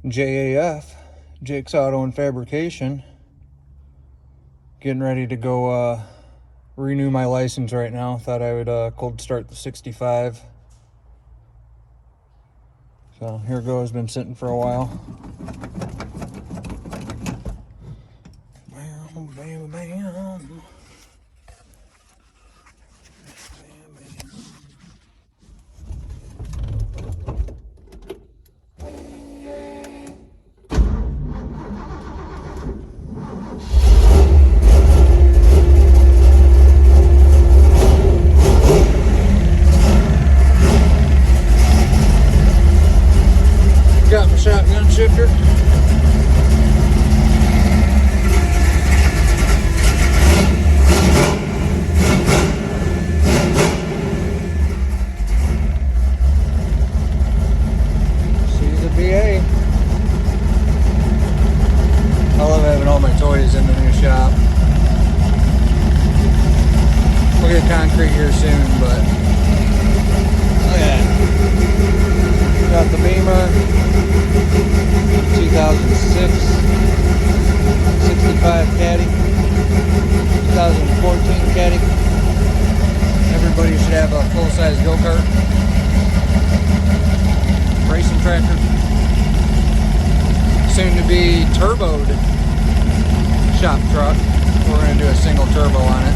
JAF, Jake's Auto and Fabrication. Getting ready to go renew my license right now. Thought I would cold start the 65. So here goes, been sitting for a while. Bam, bam, bam. Got my shotgun shifter. She's a BA. I love having all my toys in the new shop. We'll get concrete here soon, but look at that. Got the Beamer 2006 65 Caddy, 2014 Caddy. Everybody should have a full-size go-kart. Racing tractor. Soon to be turboed shop truck. We're going to do a single turbo on it.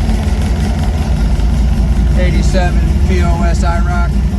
87 POS IROC.